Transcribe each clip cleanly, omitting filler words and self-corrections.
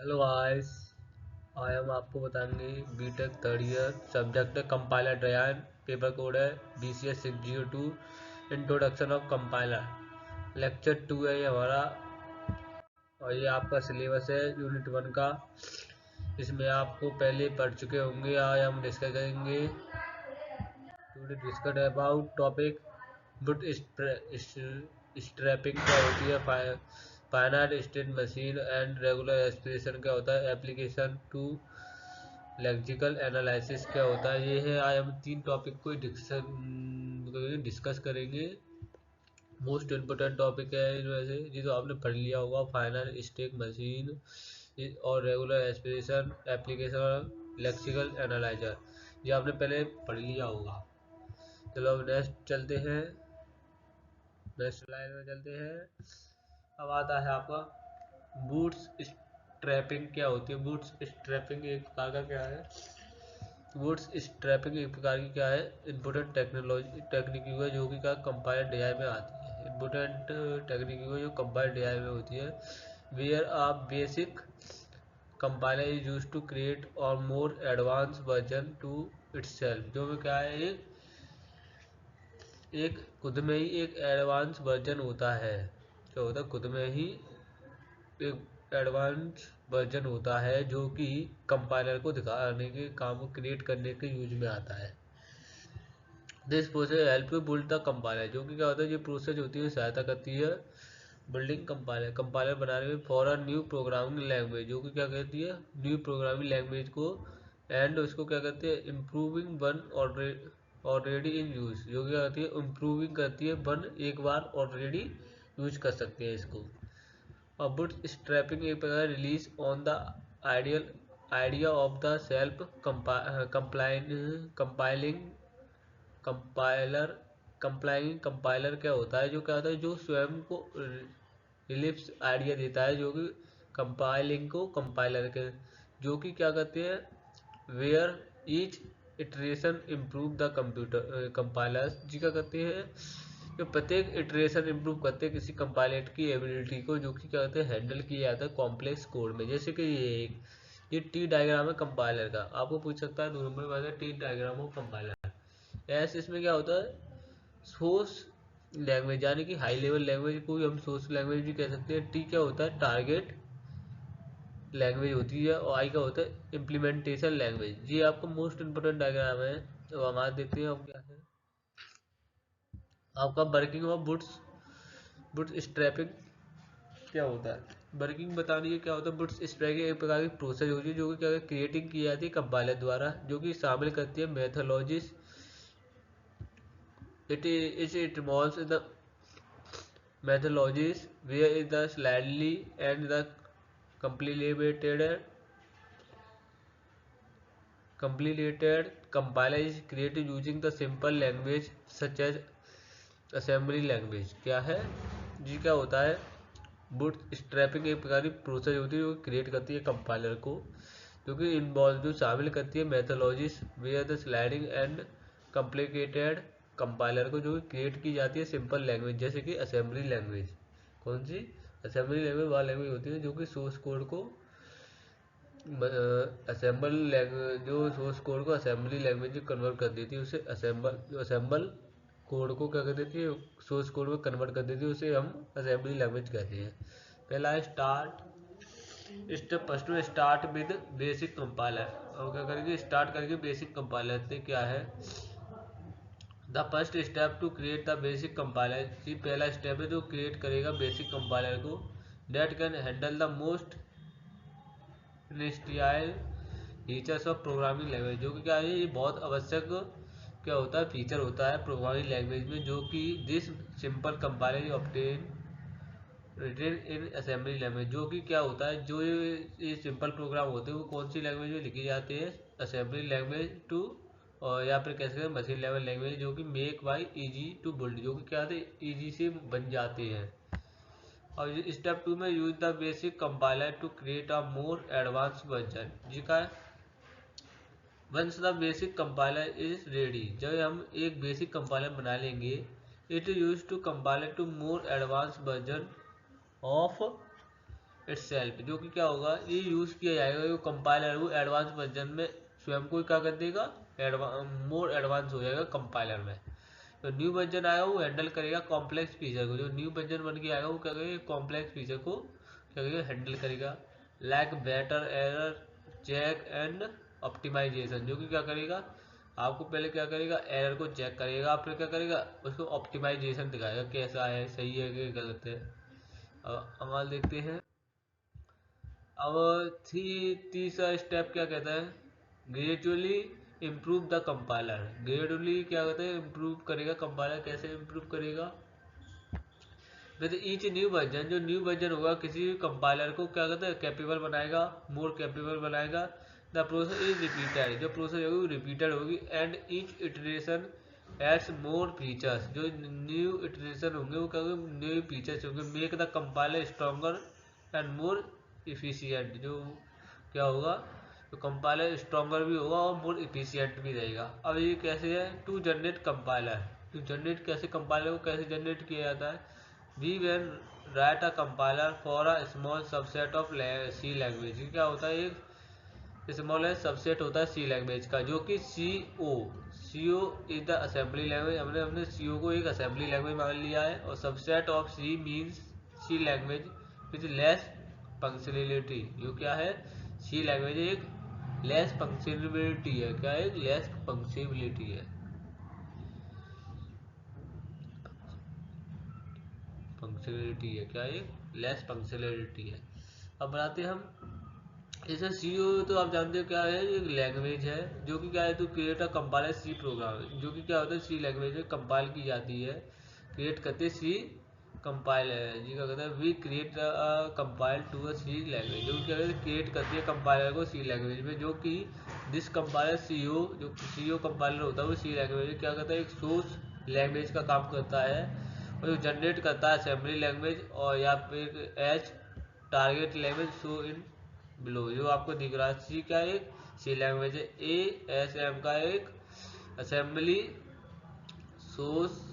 Hello guys. आज हम आपको बताएंगे बीटेक थर्ड ईयर सब्जेक्ट है कंपाइलर ड्रायन। पेपर कोड है BCS 602। Introduction of compiler lecture 2 है ये हमारा। और ये आपका सिलेबस है यूनिट 1 का। इसमें आपको पहले पढ़ चुके होंगे। आज हम डिस्कस करेंगे today discuss about topic boot strapping क्या होती है, finite state machine and regular expression क्या होता है, एप्लीकेशन टू लेक्सिकल एनालिसिस क्या होता है। ये है आज हम तीन टॉपिक को डिस्कस करेंगे। मोस्ट इम्पोर्टेंट टॉपिक है इनमें से जी, तो आपने पढ़ लिया होगा फाइनाइट स्टेट मशीन और रेगुलर एक्सप्रेशन, एप्लीकेशन और लेक्सिकल एनालाइजर। ये आपने पहले पढ़ लिया होगा। चलो अब नेक्स्ट चलते हैं, नेक्स्ट स्लाइड में चलते हैं। अब आता है आपका बूट्स स्ट्रैपिंग क्या होती है। बूट्स स्ट्रैपिंग एक प्रकार का क्या है, बूट्स स्ट्रैपिंग एक प्रकार की क्या है, इम्पोर्टेंट टेक्नोलॉजी टेक्निक है जो कि क्या कंपाइलर डीआई में आती है। इम्पोर्टेंट टेक्निक है जो कंपाइलर डीआई में होती है। Where a basic compiler is use to create और more advance version to itself. जो में क्या है, एक खुद में ही एक एडवांस वर्जन होता है। क्या होता है, खुद में ही एक एडवांस वर्जन होता है जो कि कंपाइलर को दिखाने के काम को क्रिएट करने के यूज में आता है। This process help to build the compiler. जो कि क्या होता है, ये प्रोसेस होती है सहायता करती है बिल्डिंग कंपाइलर, कंपाइलर बनाने में for a new programming language. जो कि क्या कहती है, न्यू प्रोग्रामिंग लैंग्वेज को। एंड उसको क्या कहते हैं, improving one already in use. जो कि क्या कहती है, इम्प्रूविंग करती है वन, एक बार ऑलरेडी यूज कर सकते हैं इसको। और बुट स्ट्रैपिंग एक प्रकार release on the ideal idea of the self compiling compiler. Compiler क्या होता है, जो क्या होता है, जो स्वयं को रिलीफ आइडिया देता है, जो कि कंपाइलिंग को कंपाइलर के, जो कि क्या कहते हैं, where each iteration improve the computer compiler जी क्या कहते हैं, जो प्रत्येक इटरेशन इम्प्रूव करते हैं किसी कंपाइलर की एबिलिटी को, जो कि क्या कहते हैं, हैंडल किया जाता है कॉम्प्लेक्स कोड में। जैसे कि ये टी डायग्राम है कंपाइलर का। आपको पूछ सकता है 2 नंबर में T diagram of compiler. S इसमें क्या होता है, सोर्स लैंग्वेज, यानी कि हाई लेवल लैंग्वेज को भी हम सोर्स लैंग्वेज भी कह सकते हैं। टी क्या होता है, टारगेट लैंग्वेज होती है। और आई का होता है इम्प्लीमेंटेशन लैंग्वेज। ये आपको मोस्ट इंपोर्टेंट डायग्राम है। तो हम आज देखते हैं अब क्या है आपका वर्किंग ऑफ बुट्स स्ट्रैपिंग क्या होता है। वर्किंग बतानी है क्या होता है। बुट्स स्ट्रैपिंग एक प्रकार की प्रोसेस होती है जो कि क्या क्रिएटिंग की जाती है कंपाइलर द्वारा, जो कि शामिल करती है मेथोलॉजीज। It involves the methodologies where the slightly and the complicated compiler is created using the simple language such as assembly language। क्या है जी, क्या होता है, बूट स्ट्रैपिंग एक प्रकार की प्रोसेस होती है जो क्रिएट करती है कंपाइलर को, जो कि इन्वॉल्व जो शामिल करती है methodologies where the sliding and complicated compiler को, जो क्रिएट की जाती है सिंपल लैंग्वेज जैसे कि असेंबली लैंग्वेज। कौन सी असेंबली लैंग्वेज, वह लैंग्वेज होती है जो कि सोर्स कोड को असेंबल लैंग्वेज, जो सोर्स कोड को असेंबली लैंग्वेज में कन्वर्ट कर देती है, उसे असेंबल कोड को क्या कर देती है, सोर्स कोड में कन्वर्ट कर देती है, उसे हम असेंबली लैंग्वेज कहते हैं। पहला है स्टार्ट स्टेप, फर्स्ट में स्टार्ट विद बेसिक कंपाइलर। और क्या करेंगे, स्टार्ट करके बेसिक कंपाइलर से क्या है, the first step to create the basic compiler. ये पहला स्टेप है जो क्रिएट करेगा बेसिक कंपाइलर को, that can handle the most industrial features of programming language. जो कि क्या है, ये बहुत आवश्यक क्या होता है, फीचर होता है प्रोग्रामिंग लैंग्वेज में, जो कि this simple compiler obtain written in assembly language. जो कि क्या होता है, जो ये सिंपल प्रोग्राम होते हैं वो कौन सी लैंग्वेज में लिखे जाते हैं, असेंबली लैंग्वेज टू, और या फिर कह सकते हैं मशीन लेवल लैंग्वेज, जो कि make by easy to build, जो कि क्या होते हैं, ईजी से बन जाते हैं। और स्टेप 2 में use the basic compiler to create a more advance version. जी का once the basic compiler is ready, जब हम एक बेसिक कंपाइलर बना लेंगे, it use to compiler to more advance version of itself, जो कि क्या होगा, ये यूज किया जाएगा, जो कंपाइलर वो एडवांस वर्जन में स्वयं को क्या कर देगा, मोर एडवांस हो जाएगा कंपाइलर में। तो न्यू वर्जन आएगा वो हैंडल करेगा कॉम्प्लेक्स फीचर को, जो न्यू वर्जन बन के आएगा वो क्या करेगा, कॉम्प्लेक्स फीचर को क्या करेगा, हैंडल करेगा। Like better error check and optimisation, जो कि क्या करेगा, आपको पहले क्या करेगा, एरर को चेक करेगा, फिर क्या करेगा, उसको ऑप्टिमाइजेशन दिखाएगा कैसा है, सही है कि गलत है। अब अमाल देखते हैं। अब तीसरा स्टेप क्या कहता है, gradually improve the compiler. Gradually क्या कहते हैं, इम्प्रूव करेगा कंपाइलर। कैसे इम्प्रूव करेगा, विद ईच न्यू वर्जन, जो न्यू वर्जन होगा किसी भी कंपाइलर को क्या कहते हैं, कैपेबल बनाएगा, मोर कैपेबल बनाएगा। द प्रोसेस इज रिपीटेड, जो प्रोसेस होगी वो रिपीटेड होगी। And each iteration adds more features, जो न्यू इटरेशन होंगे वो क्या होंगे, न्यू फीचर्स होंगे। Make the compiler stronger and more efficient, जो क्या होगा, तो कंपाइलर स्ट्रॉन्गर भी होगा और मोर इफिशियंट भी रहेगा। अब ये कैसे है, टू जनरेट कंपाइलर, तो जनरेट कैसे, कंपाइलर को कैसे जनरेट किया जाता है। We can write a compiler for a small subset of C language, क्या होता है, एक स्मॉल सबसेट होता है सी लैंग्वेज का, जो कि C O is the assembly language. हमने हमने सी ओ को एक असेंबली लैंग्वेज मान लिया है। और subset of C means C language with less functionality, जो क्या है, सी लैंग्वेज एक लेस फंक्शनलिटी है, क्या है, लेस फंक्शनलिटी है, फंक्शनलिटी है, क्या है, लेस फंक्शनलिटी है। अब बनाते हैं हम, जैसे सी ओ तो आप जानते हो क्या है, एक लैंग्वेज है, जो कि क्या है, तो create a compiler C program, जो कि क्या होता है, सी लैंग्वेज में कंपाइल की जाती है, क्रिएट करते हैं सी कंपाइल है जी, क्या कहते हैं, we create compile to a C language, जो क्या है, क्रिएट करती है कंपाइलर को सी लैंग्वेज में, जो कि दिस कंपाइलर सी ओ, जो सी ओ कंपाइलर होता है वो सी लैंग्वेज में क्या करता है, एक सोर्स लैंग्वेज का काम करता है, और जो जनरेट करता है असेंबली लैंग्वेज और या फिर H target language so in below, जो आपको दिख रहा है, सी क्या एक सी लैंग्वेज है, ए एस एम का एक असेंबली सोर्स,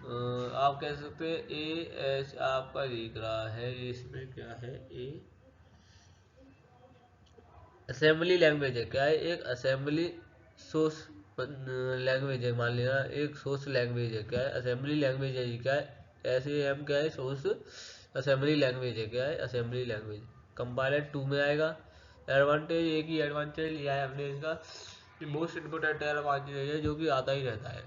आप कह सकते हैं ए एस आपका दिख रहा है, इसमें क्या है, ए असेंबली लैंग्वेज है, क्या है, एक असेंबली सोर्स लैंग्वेज है, मान लेना एक सोर्स लैंग्वेज है, क्या है, असेंबली लैंग्वेज है, क्या है, एस ए एम क्या है, सोर्स असेंबली लैंग्वेज है, क्या है, असेंबली लैंग्वेज। कंपाइलर 2 में आएगा। एडवांटेज, एक ही एडवांटेज लिया है हमने इसका, मोस्ट इम्पोर्टेंट एडवांटेज है, जो कि आता ही रहता है,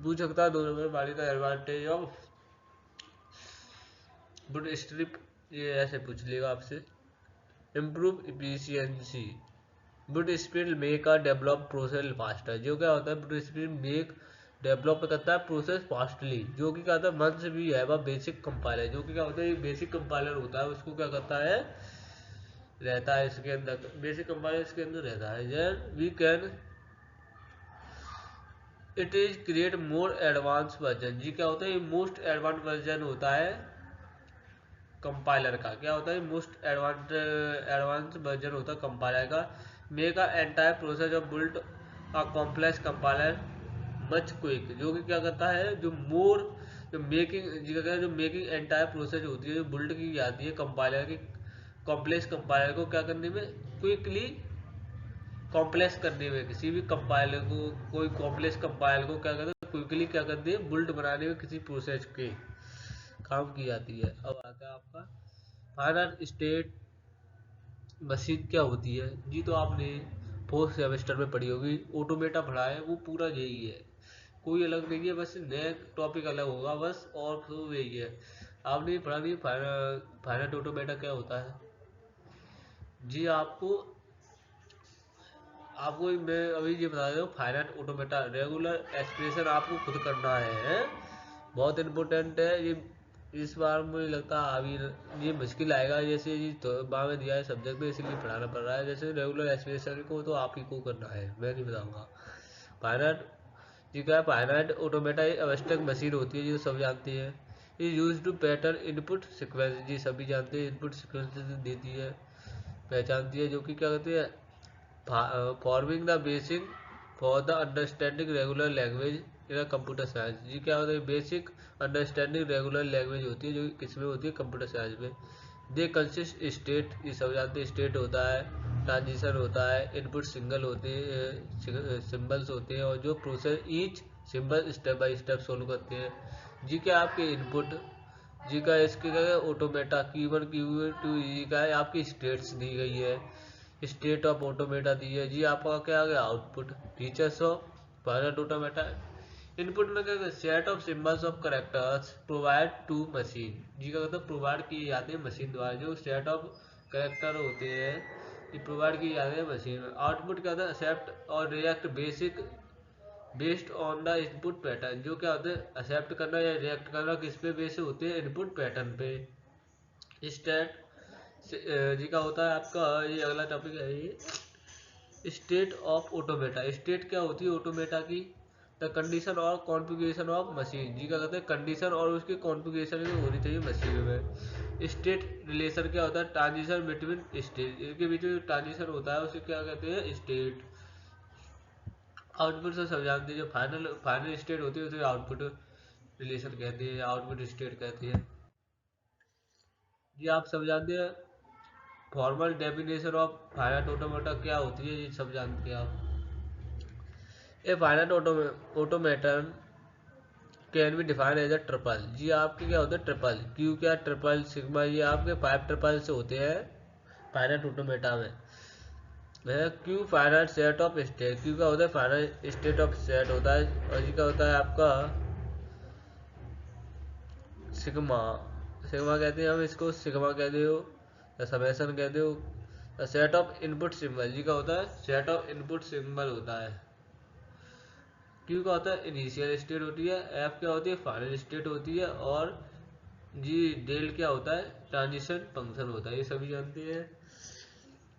पूछ सकता है 2 नंबर वाली का, एडवांटेज ऑफ बुट स्ट्रिप, ये ऐसे पूछ लेगा आपसे। Improve efficiency, boot speed make a develop process faster, जो क्या होता है, बुट स्पीड मेक डेवलप करता है प्रोसेस फास्टली, जो कि क्या होता है, मंथ भी है वह बेसिक कंपाइलर, जो कि क्या होता है, एक बेसिक कंपाइलर होता है, उसको क्या करता है, रहता है इसके अंदर, बेसिक कंपाइलर इसके अंदर रहता है। Then we can it is create more advance version, जी क्या होता है, मोस्ट एडवांस वर्जन होता है कंपाइलर का, क्या होता है, मोस्ट एडवांस वर्जन होता है कंपाइलर का। Make a entire process of build a complex compiler much quick, जो कि क्या करता है, जो मोर जो मेकिंग जो मेकिंग एंटायर प्रोसेस होती है, जो बिल्ड की जाती है कंपाइलर की, कॉम्प्लेक्स कंपाइलर को क्या करने में, क्विकली कॉम्प्लेक्स करने में, किसी भी कंपाइलर को, कोई कॉम्प्लेक्स कंपाइलर को क्या करते हैं, क्विकली क्या करते हैं, बिल्ड बनाने में किसी प्रोसेस के काम की जाती है। अब आता है आपका फाइनल स्टेट मशीन क्या होती है, जी तो आपने फोर्थ सेमेस्टर में पढ़ी होगी, ऑटोमेटा पढ़ा है, वो पूरा यही है, कोई अलग नहीं है, बस नया टॉपिक अलग होगा बस, और तो यही है, आपने पढ़ा नहीं। फाइनल ऑटोमेटा क्या होता है जी, आपको आपको मैं अभी ये बता रहा हूँ, फाइनल ऑटोमेटा रेगुलर एक्सप्रेशन आपको खुद करना है, बहुत इम्पोर्टेंट है ये। इस बार मुझे लगता है अभी ये मुश्किल आएगा, जैसे ये तो बार में दिया है सब्जेक्ट में, इसलिए पढ़ाना पड़ रहा है। जैसे रेगुलर एक्सप्रेशन को तो आप ही को करना है, मैं नहीं बताऊंगा। फाइनल जी क्या है, फाइनाइट ऑटोमेटा एक आवश्यक मशीन होती है, जो सब जानते हैं। ये use to pattern input sequence, जी सभी जानते हैं, इनपुट सिक्वेंस देती है, पहचानती है, जो कि क्या कहते हैं, forming the basic for the understanding regular language in computer science, जी क्या होता है, बेसिक अंडरस्टैंडिंग रेगुलर लैंग्वेज होती है, जो किसमें होती है, कंप्यूटर साइंस में। दे कंसिस्ट स्टेट, ये सब जानते हैं, स्टेट होता है, ट्रांजिशन होता है, इनपुट सिंगल होते हैं, सिंबल्स होते हैं, और जो process each symbol step by step solve करते हैं। जी क्या आपके इनपुट, जी का इसके क्या है ऑटोमेटा, Q1 Q2 जी का है आपकी स्टेट्स दी गई है, स्टेट ऑफ ऑटोमेटा दी है। जी आपका क्या आ गया output, features of final automata. Input में क्या set of symbols of characters provide to machine, जी का मतलब प्रोवाइड किए जाते हैं मशीन द्वारा, जो सेट ऑफ करेक्टर होते हैं ये प्रोवाइड किए जाते हैं मशीन में। आउटपुट क्या होता है एक्सेप्ट और react basic based on the input pattern, जो क्या होते हैं एक्सेप्ट करना या रिएक्ट करना किस पे बेस होते हैं, इनपुट पैटर्न पे। स्टेट जी का होता है आपका, ये अगला टॉपिक है ये स्टेट ऑफ ऑटोमेटा। स्टेट क्या होती है ऑटोमेटा की, द कंडीशन और कॉन्फ़िगरेशन ऑफ मशीन, जी क्या कहते हैं कंडीशन और उसकी कॉन्फ़िगरेशन होनी चाहिए मशीन में। स्टेट रिलेशन क्या होता है, ट्रांजिशन बिटवीन स्टेट, इनके बीच में ट्रांजिशन होता है उसे क्या कहते हैं स्टेट। आउटपुट से सब जानते हैं, जो फाइनल फाइनल स्टेट होती है उसे आउटपुट रिलेशन कहते हैं, आउटपुट स्टेट कहते हैं। ये आप सब जानते हैं। Formal definition of finite automata क्या होती है, ये सब जानते हैं आप। A finite automaton can be define as a triple, जी आपके क्या होते हैं ट्रिपल, क्यू क्या ट्रिपल सिग्मा, ये आपके 5 ट्रिपल से होते हैं फाइनाइट ऑटोमेटा में। Q finite set of state, Q का होता है फाइनाइट स्टेट ऑफ सेट होता है, और जी का होता है आपका सिग्मा, सिग्मा कहते हैं हम इसको, सिग्मा कहते हो या समेशन कहते हो। सेट ऑफ इनपुट सिंबल, जी का होता है सेट ऑफ इनपुट सिंबल होता है। क्यू का होता है इनिशियल स्टेट होती है, एफ क्या होती है फाइनल स्टेट होती है, और जी डेल क्या होता है ट्रांजिशन फंक्शन होता है। ये सभी जानते हैं,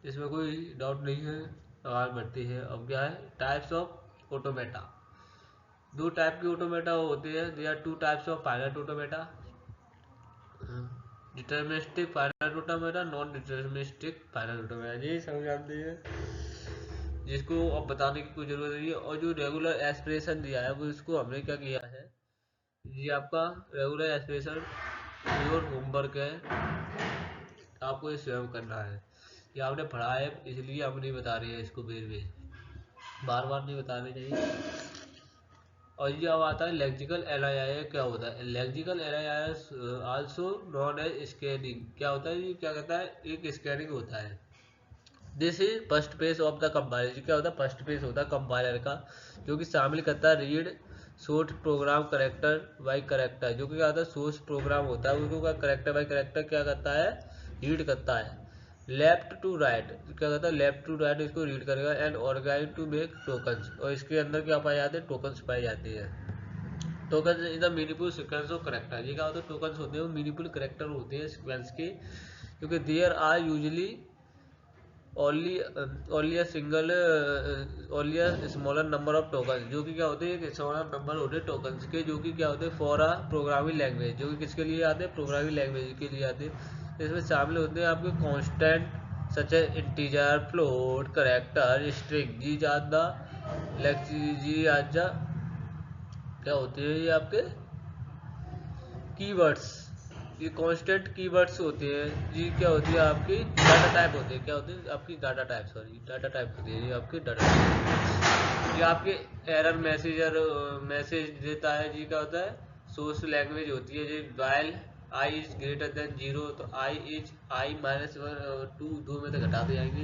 इसमें कोई डाउट नहीं है। आगे बढ़ते हैं, अब क्या है टाइप्स ऑफ ऑटोमेटा। दो टाइप के ऑटोमेटा होते हैं, they are two types of finite automata, deterministic finite automata, non deterministic finite automata, ये सब जानते हैं, जिसको अब बताने की कोई जरूरत नहीं है। और जो रेगुलर एस्पिरेशन दिया है वो इसको हमने क्या किया है, ये आपका रेगुलर एस्पिरेशन योर होमवर्क है, आपको ये स्वयं करना है, ये आपने पढ़ा है इसलिए हम नहीं बता रहे हैं इसको, बार बार नहीं बताने चाहिए। और ये अब आता है लेक्सिकल एनालाइजर, क्या होता है lexical analyser also known as scanning, क्या होता है ये क्या कहता है एक स्कैनिंग होता है। This is first page of the compiler, क्या होता है फर्स्ट पेज होता है कंपाइलर का, जो कि शामिल करता है read source program character by character, जो कि क्या होता है सोर्स प्रोग्राम होता है उसको करेक्टर बाई करेक्टर क्या करता है रीड करता है। लेफ्ट टू राइट क्या कहता है लेफ्ट टू राइट इसको रीड करेगा, and organise to make tokens, और इसके अंदर क्या पाए जाते हैं टोकन्स पाए जाते हैं। Token in the meaningful sequence of character, ये क्या होता है टोकन्स होते हैं वो मीनिंगफुल करेक्टर होते हैं सीक्वेंस के, क्योंकि there are usually only single only smaller number of token, जो कि क्या होते हैं एक स्मॉलर नंबर होते हैं टोकन्स के, जो कि क्या होते हैं फॉर अ प्रोग्रामिंग लैंग्वेज, जो कि किसके लिए आते हैं प्रोग्रामिंग लैंग्वेज के लिए आते हैं। इसमें शामिल होते हैं आपके constant such a integer float character string, जी ज्यादा जी आजा क्या होते हैं ये आपके कीवर्ड्स, ये कांस्टेंट कीवर्ड्स होते हैं। जी क्या होती है आपकी डाटा टाइप होते हैं, क्या होते हैं आपकी data type, sorry data type होती है ये आपकी डाटा टाइप। ये आपके एरर मैसेज देता है, जी क्या होता है सोर्स लैंग्वेज होती है। जी while I is greater than 0, तो आई इज आई -2 दो में से घटाते जाएंगे।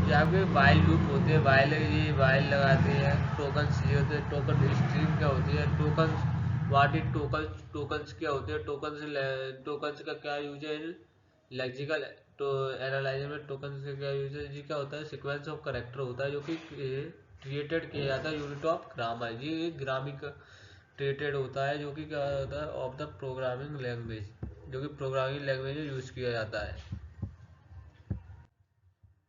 ये आपके वाइल लूप होते हैं, वाइल ये वाइल लगाते हैं। टोकन्स ये होते हैं, टोकन स्ट्रीम क्या होती है, tokens what is tokens, tokens क्या होते हैं, टोकन्स का क्या यूज है लेक्सिकल तो एनालाइजर में। टोकन्स का क्या यूज है, जी क्या होता है सीक्वेंस ऑफ करेक्टर होता है, जो कि क्रिएटेड किया जाता है यूनिट ऑफ ग्रामर, जी ग्रामिक क्रिएटेड होता है, जो कि क्या होता है ऑफ द प्रोग्रामिंग लैंग्वेज, जो कि प्रोग्रामिंग लैंग्वेज में यूज किया जाता है।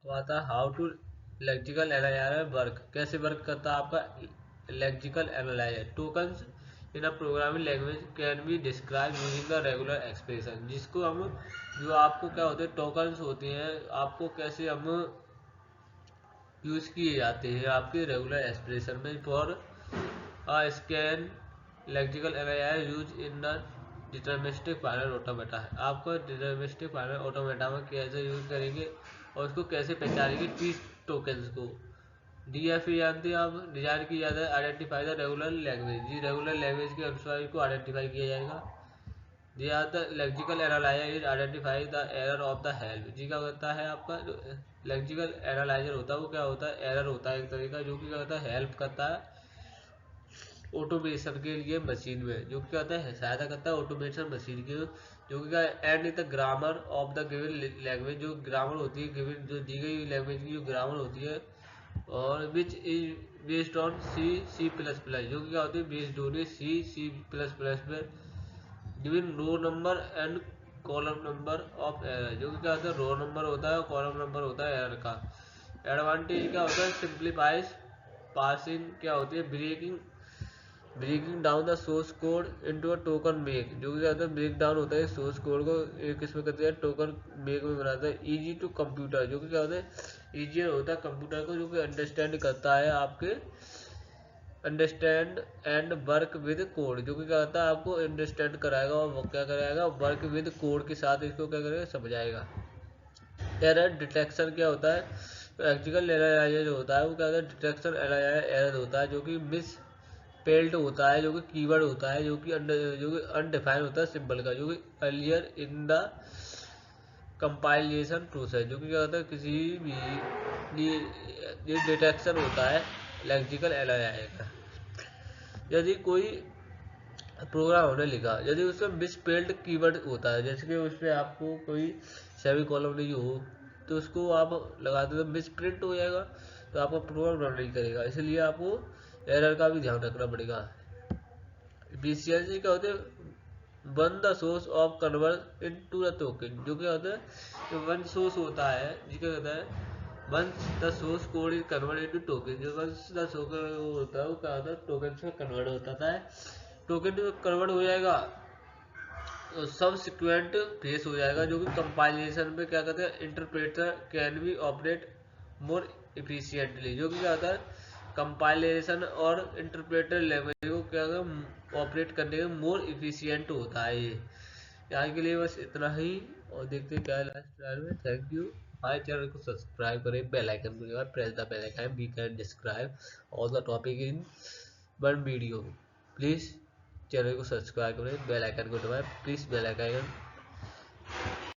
अब आता है how to lexical analyser work, कैसे वर्क करता है आपका lexical analyser. Tokens in a programming language can be describe using the regular expression, जिसको हम जो आपको क्या होते हैं टोकन्स होते हैं आपको कैसे हम यूज किए जाते हैं आपके रेगुलर एक्सप्रेशन में। For scan lexical analyser use in the deterministic final automata है। आपको डिटर्मिनिस्टिक फाइनल ऑटोमेटा में कैसे यूज करेंगे और उसको कैसे पहचानेंगे टी टोकन्स को। DFE जानते हैं आप, डिजाइन की जाता है आइडेंटिफाई द रेगुलर लैंग्वेज। जी रेगुलर लैंग्वेज के अनुसार इसको आइडेंटिफाई किया जाएगा। जी or the lexical analyser is identify the error of the help. जी क्या करता है आपका जो लेक्सिकल एनालाइजर होता है वो क्या होता है, एरर होता है एक तरीका, जो कि क्या होता है हेल्प करता है ऑटोमेशन के लिए मशीन में, जो क्या होता है सहायता करता है ऑटोमेशन मशीन की, जो कि and the grammar of the given language. जो ग्रामर होती है गिवन जो दी गई लैंग्वेज की जो ग्रामर होती है, और which is based on C plus plus, जो कि क्या होती है बेस्ड होती है सी प्लस प्लस पे, given row number and column number of error. जो कि क्या होता है रो नंबर होता है और कॉलम नंबर होता है एरर का। एडवांटेज क्या होता है सिंप्लीफाइज पासिंग, क्या होती है breaking down the source code into a token make. जो कि क्या होता है ब्रेक डाउन होता है सोर्स कोड को एक इसमें करते हैं टोकन मेक में बनाता है। इजी टू कंप्यूटर, जो कि क्या होता है ईजियर होता है कंप्यूटर को, जो कि अंडरस्टैंड करता है आपके understand and work with code. जो कि क्या होता है आपको अंडरस्टैंड कराएगा और वो क्या कराएगा वर्क विद कोड के साथ इसको क्या करेगा समझाएगा। एरर डिटेक्शन क्या होता है, तो एक्चुअल एनालाइजर जो होता है वो क्या होता है डिटेक्शन एरर होता है, जो कि मिस पेल्ट होता है, जो कि कीवर्ड होता है, जो कि अनडिफाइंड होता है सिंबल का, जो कि earlier in the compilation process. जो कि क्या होता है किसी भी ये डिटेक्शन होता है लेक्सिकल एनालाइजर का। यदि कोई प्रोग्राम हमने लिखा, यदि उसमें मिसपेल्ड कीवर्ड होता है, जैसे कि उसमें आपको कोई सेमी कॉलम नहीं हो तो उसको आप लगाते तो मिस प्रिंट हो जाएगा, तो आपका प्रोग्राम रन नहीं करेगा। इसलिए आपको एरर का भी ध्यान रखना पड़ेगा। एफिशिएंसी क्या होते हैं one the source of convert into the token. जो क्या होता है वन सोर्स होता है, जी क्या होता है once the source code is convert into token. जो वंस द सोर्स होता है वो क्या होता है टोकन में कन्वर्ट होता है। टोकन कन्वर्ट हो जाएगा तो सब सिक्वेंट फेस हो जाएगा, जो कि कंपाइलेशन में क्या कहते हैं interpreter can be operate more efficiently. जो कि क्या होता है कंपाइलेशन और इंटरप्रेटर लैंग्वेज को क्या ऑपरेट करने में मोर इफिशियंट होता है ये। आज के लिए बस इतना ही, और देखते हैं क्या है लास्ट में। Thank you. हमारे चैनल को सब्सक्राइब करें, बेल आइकन को press the bell icon, we can describe all the topic in one video. Please channel को सब्सक्राइब करें, बेल आइकन को दबाएं, प्लीज़ बेल आइकन